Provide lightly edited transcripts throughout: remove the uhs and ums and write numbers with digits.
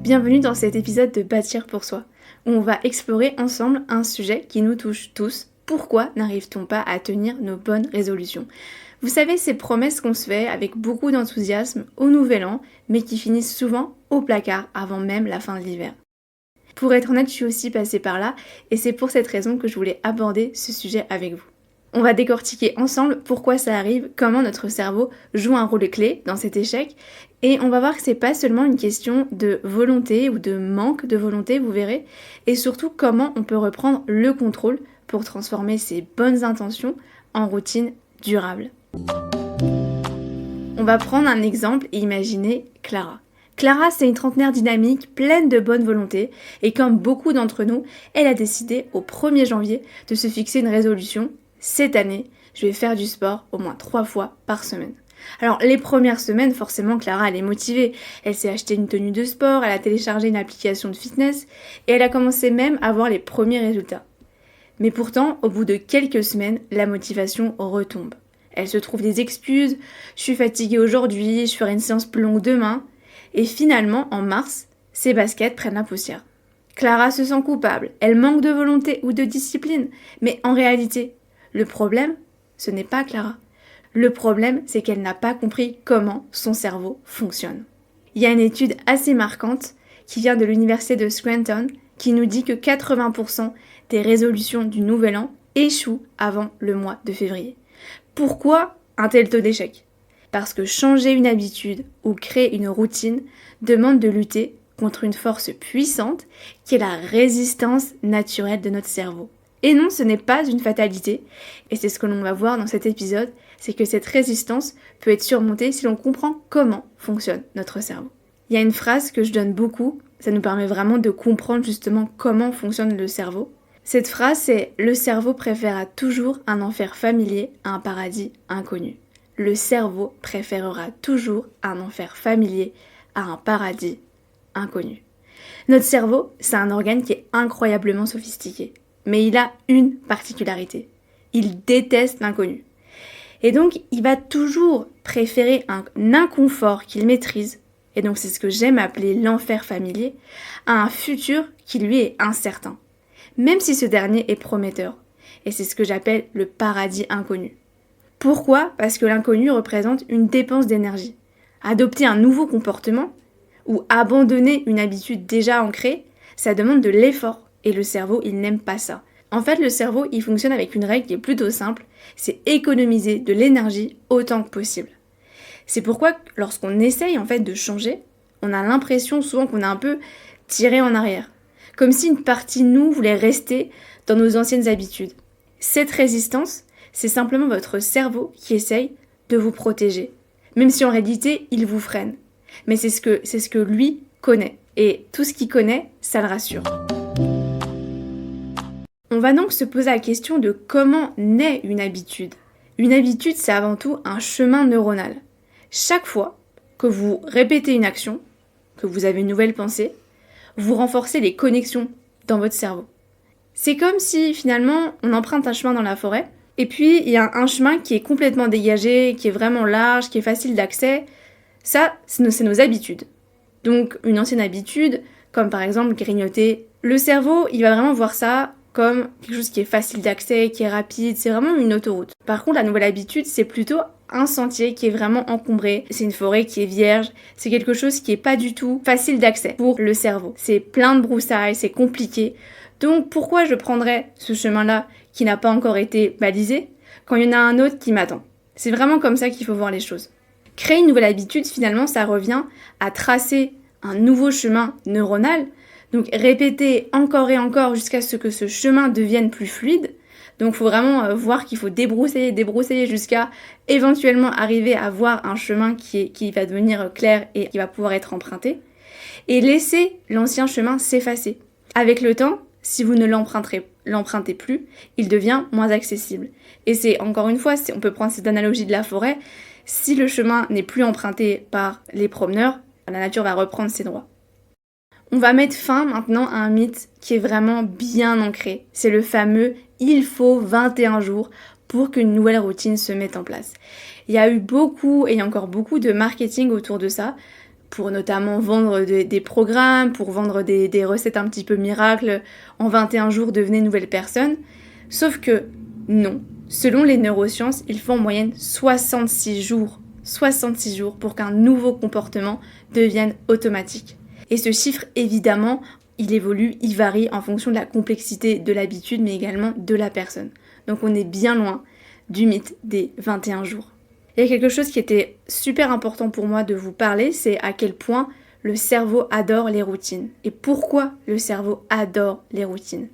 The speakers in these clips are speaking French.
Bienvenue dans cet épisode de Bâtir pour soi, où on va explorer ensemble un sujet qui nous touche tous. Pourquoi n'arrive-t-on pas à tenir nos bonnes résolutions ? Vous savez, ces promesses qu'on se fait avec beaucoup d'enthousiasme au nouvel an, mais qui finissent souvent au placard avant même la fin de l'hiver. Pour être honnête, je suis aussi passée par là, et c'est pour cette raison que je voulais aborder ce sujet avec vous. On va décortiquer ensemble pourquoi ça arrive, comment notre cerveau joue un rôle clé dans cet échec, et on va voir que c'est pas seulement une question de volonté ou de manque de volonté, vous verrez, et surtout comment on peut reprendre le contrôle pour transformer ces bonnes intentions en routine durable. On va prendre un exemple et imaginer Clara. Clara, c'est une trentenaire dynamique, pleine de bonne volonté, et comme beaucoup d'entre nous, elle a décidé au 1er janvier de se fixer une résolution. Cette année, je vais faire du sport au moins 3 fois par semaine. Alors, les premières semaines, forcément, Clara, elle est motivée. Elle s'est acheté une tenue de sport, elle a téléchargé une application de fitness, et elle a commencé même à voir les premiers résultats. Mais pourtant, au bout de quelques semaines, la motivation retombe. Elle se trouve des excuses, je suis fatiguée aujourd'hui, je ferai une séance plus longue demain. Et finalement, en mars, ses baskets prennent la poussière. Clara se sent coupable, elle manque de volonté ou de discipline, mais en réalité, le problème, ce n'est pas Clara. Le problème, c'est qu'elle n'a pas compris comment son cerveau fonctionne. Il y a une étude assez marquante qui vient de l'université de Scranton qui nous dit que 80% des résolutions du nouvel an échouent avant le mois de février. Pourquoi un tel taux d'échec ? Parce que changer une habitude ou créer une routine demande de lutter contre une force puissante qui est la résistance naturelle de notre cerveau. Et non, ce n'est pas une fatalité, et c'est ce que l'on va voir dans cet épisode, c'est que cette résistance peut être surmontée si l'on comprend comment fonctionne notre cerveau. Il y a une phrase que je donne beaucoup, ça nous permet vraiment de comprendre justement comment fonctionne le cerveau. Cette phrase, c'est « Le cerveau préférera toujours un enfer familier à un paradis inconnu ». Le cerveau préférera toujours un enfer familier à un paradis inconnu. Notre cerveau, c'est un organe qui est incroyablement sophistiqué. Mais il a une particularité. Il déteste l'inconnu. Et donc, il va toujours préférer un inconfort qu'il maîtrise, et donc c'est ce que j'aime appeler l'enfer familier, à un futur qui lui est incertain, même si ce dernier est prometteur. Et c'est ce que j'appelle le paradis inconnu. Pourquoi ? Parce que l'inconnu représente une dépense d'énergie. Adopter un nouveau comportement ou abandonner une habitude déjà ancrée, ça demande de l'effort. Et le cerveau, il n'aime pas ça. En fait, le cerveau, il fonctionne avec une règle qui est plutôt simple, c'est économiser de l'énergie autant que possible. C'est pourquoi, lorsqu'on essaye en fait de changer, on a l'impression souvent qu'on est un peu tiré en arrière. Comme si une partie de nous voulait rester dans nos anciennes habitudes. Cette résistance, c'est simplement votre cerveau qui essaye de vous protéger. Même si en réalité, il vous freine. Mais c'est ce que lui connaît. Et tout ce qu'il connaît, ça le rassure. On va donc se poser la question de comment naît une habitude. Une habitude, c'est avant tout un chemin neuronal. Chaque fois que vous répétez une action, que vous avez une nouvelle pensée, vous renforcez les connexions dans votre cerveau. C'est comme si finalement on emprunte un chemin dans la forêt, et puis il y a un chemin qui est complètement dégagé, qui est vraiment large, qui est facile d'accès. Ça, c'est nos habitudes. Donc une ancienne habitude, comme par exemple grignoter, le cerveau, il va vraiment voir ça comme quelque chose qui est facile d'accès, qui est rapide, c'est vraiment une autoroute. Par contre, la nouvelle habitude, c'est plutôt un sentier qui est vraiment encombré, c'est une forêt qui est vierge, c'est quelque chose qui est pas du tout facile d'accès pour le cerveau. C'est plein de broussailles, c'est compliqué. Donc pourquoi je prendrais ce chemin-là qui n'a pas encore été balisé quand il y en a un autre qui m'attend ? C'est vraiment comme ça qu'il faut voir les choses. Créer une nouvelle habitude, finalement, ça revient à tracer un nouveau chemin neuronal. Donc répéter encore et encore jusqu'à ce que ce chemin devienne plus fluide. Donc il faut vraiment voir qu'il faut débroussailler jusqu'à éventuellement arriver à voir un chemin qui va devenir clair et qui va pouvoir être emprunté. Et laisser l'ancien chemin s'effacer. Avec le temps, si vous ne l'empruntez plus, il devient moins accessible. Et c'est encore une fois, on peut prendre cette analogie de la forêt, si le chemin n'est plus emprunté par les promeneurs, la nature va reprendre ses droits. On va mettre fin maintenant à un mythe qui est vraiment bien ancré. C'est le fameux « il faut 21 jours pour qu'une nouvelle routine se mette en place ». Il y a eu beaucoup et encore beaucoup de marketing autour de ça pour notamment vendre des programmes, pour vendre des recettes un petit peu miracles, en 21 jours devenez nouvelle personne. Sauf que non, selon les neurosciences, il faut en moyenne 66 jours pour qu'un nouveau comportement devienne automatique. Et ce chiffre, évidemment, il évolue, il varie en fonction de la complexité de l'habitude, mais également de la personne. Donc on est bien loin du mythe des 21 jours. Il y a quelque chose qui était super important pour moi de vous parler, c'est à quel point le cerveau adore les routines. Et pourquoi le cerveau adore les routines ?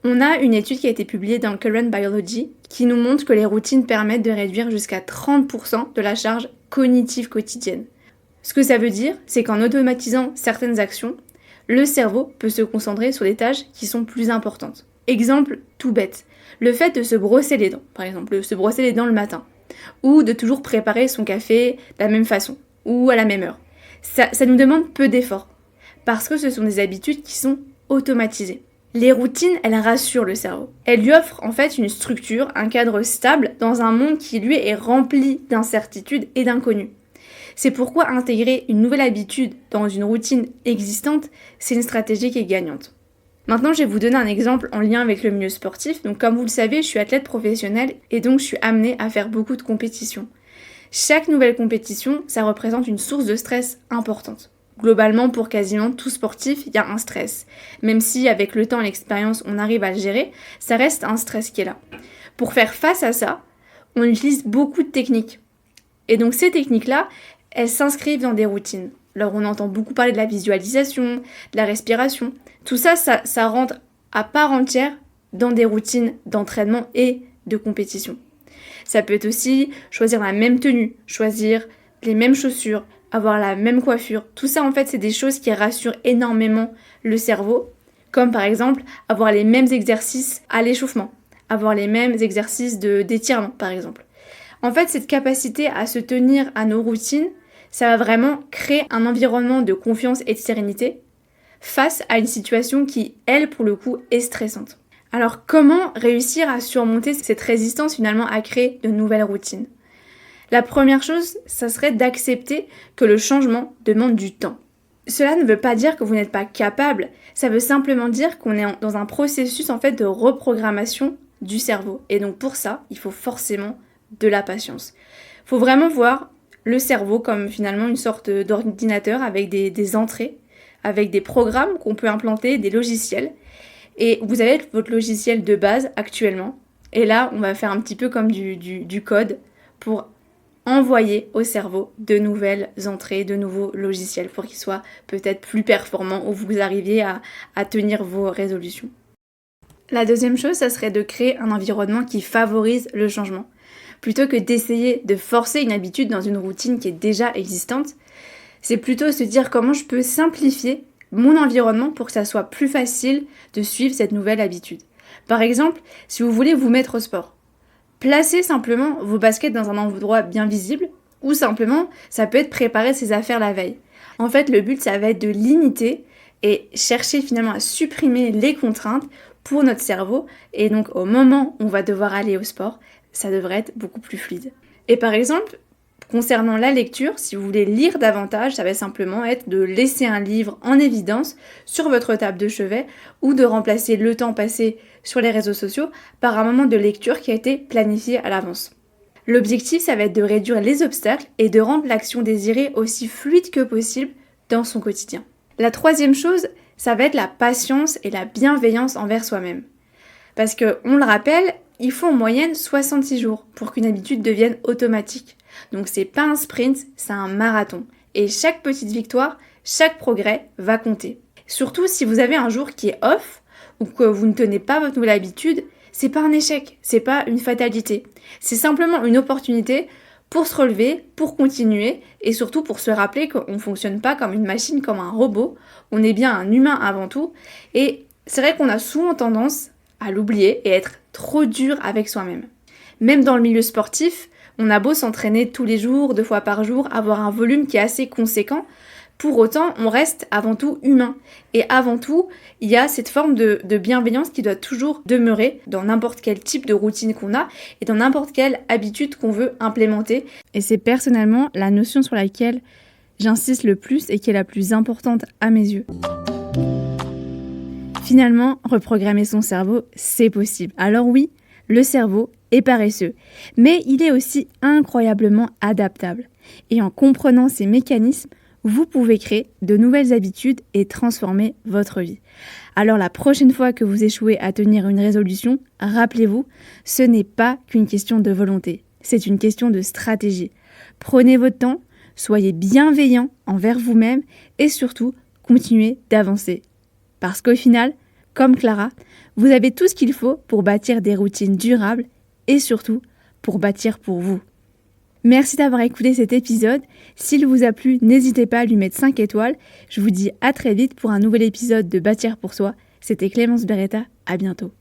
On a une étude qui a été publiée dans Current Biology qui nous montre que les routines permettent de réduire jusqu'à 30% de la charge cognitive quotidienne. Ce que ça veut dire, c'est qu'en automatisant certaines actions, le cerveau peut se concentrer sur des tâches qui sont plus importantes. Exemple tout bête, le fait de se brosser les dents, par exemple, de se brosser les dents le matin, ou de toujours préparer son café de la même façon, ou à la même heure. Ça nous demande peu d'efforts, parce que ce sont des habitudes qui sont automatisées. Les routines, elles rassurent le cerveau. Elles lui offrent en fait une structure, un cadre stable dans un monde qui lui est rempli d'incertitudes et d'inconnus. C'est pourquoi intégrer une nouvelle habitude dans une routine existante, c'est une stratégie qui est gagnante. Maintenant, je vais vous donner un exemple en lien avec le milieu sportif. Donc, comme vous le savez, je suis athlète professionnelle et donc je suis amenée à faire beaucoup de compétitions. Chaque nouvelle compétition, ça représente une source de stress importante. Globalement, pour quasiment tout sportif, il y a un stress. Même si, avec le temps et l'expérience, on arrive à le gérer, ça reste un stress qui est là. Pour faire face à ça, on utilise beaucoup de techniques. Et donc, ces techniques-là, elles s'inscrivent dans des routines. Alors, on entend beaucoup parler de la visualisation, de la respiration. Tout ça, ça rentre à part entière dans des routines d'entraînement et de compétition. Ça peut être aussi choisir la même tenue, choisir les mêmes chaussures, avoir la même coiffure. Tout ça, en fait, c'est des choses qui rassurent énormément le cerveau, comme par exemple avoir les mêmes exercices à l'échauffement, avoir les mêmes exercices d'étirement, par exemple. En fait, cette capacité à se tenir à nos routines, ça va vraiment créer un environnement de confiance et de sérénité face à une situation qui, elle, pour le coup, est stressante. Alors, comment réussir à surmonter cette résistance finalement à créer de nouvelles routines ? La première chose, ça serait d'accepter que le changement demande du temps. Cela ne veut pas dire que vous n'êtes pas capable, ça veut simplement dire qu'on est dans un processus en fait de reprogrammation du cerveau. Et donc pour ça, il faut forcément de la patience. Il faut vraiment voir le cerveau comme finalement une sorte d'ordinateur avec des entrées, avec des programmes qu'on peut implanter, des logiciels. Et vous avez votre logiciel de base actuellement. Et là, on va faire un petit peu comme du code pour envoyer au cerveau de nouvelles entrées, de nouveaux logiciels pour qu'ils soient peut-être plus performants ou vous arriviez à tenir vos résolutions. La deuxième chose, ça serait de créer un environnement qui favorise le changement. Plutôt que d'essayer de forcer une habitude dans une routine qui est déjà existante, c'est plutôt se dire comment je peux simplifier mon environnement pour que ça soit plus facile de suivre cette nouvelle habitude. Par exemple, si vous voulez vous mettre au sport, placez simplement vos baskets dans un endroit bien visible ou simplement, ça peut être préparer ses affaires la veille. En fait, le but, ça va être de limiter et chercher finalement à supprimer les contraintes pour notre cerveau et donc au moment où on va devoir aller au sport, ça devrait être beaucoup plus fluide. Et par exemple, concernant la lecture, si vous voulez lire davantage, ça va simplement être de laisser un livre en évidence sur votre table de chevet ou de remplacer le temps passé sur les réseaux sociaux par un moment de lecture qui a été planifié à l'avance. L'objectif, ça va être de réduire les obstacles et de rendre l'action désirée aussi fluide que possible dans son quotidien. La troisième chose, ça va être la patience et la bienveillance envers soi-même. Parce que, on le rappelle, il faut en moyenne 66 jours pour qu'une habitude devienne automatique. Donc c'est pas un sprint, c'est un marathon. Et chaque petite victoire, chaque progrès va compter. Surtout si vous avez un jour qui est off ou que vous ne tenez pas votre nouvelle habitude, c'est pas un échec, c'est pas une fatalité. C'est simplement une opportunité pour se relever, pour continuer et surtout pour se rappeler qu'on ne fonctionne pas comme une machine, comme un robot. On est bien un humain avant tout. Et c'est vrai qu'on a souvent tendance à l'oublier et être trop dur avec soi-même. Même dans le milieu sportif, on a beau s'entraîner tous les jours, 2 fois par jour, avoir un volume qui est assez conséquent, pour autant, on reste avant tout humain. Et avant tout, il y a cette forme de bienveillance qui doit toujours demeurer dans n'importe quel type de routine qu'on a et dans n'importe quelle habitude qu'on veut implémenter. Et c'est personnellement la notion sur laquelle j'insiste le plus et qui est la plus importante à mes yeux. Finalement, reprogrammer son cerveau, c'est possible. Alors oui, le cerveau est paresseux, mais il est aussi incroyablement adaptable. Et en comprenant ces mécanismes, vous pouvez créer de nouvelles habitudes et transformer votre vie. Alors la prochaine fois que vous échouez à tenir une résolution, rappelez-vous, ce n'est pas qu'une question de volonté, c'est une question de stratégie. Prenez votre temps, soyez bienveillant envers vous-même et surtout, continuez d'avancer. Parce qu'au final, comme Clara, vous avez tout ce qu'il faut pour bâtir des routines durables et surtout pour bâtir pour vous. Merci d'avoir écouté cet épisode. S'il vous a plu, n'hésitez pas à lui mettre 5 étoiles. Je vous dis à très vite pour un nouvel épisode de Bâtir pour soi. C'était Clémence Beretta, à bientôt.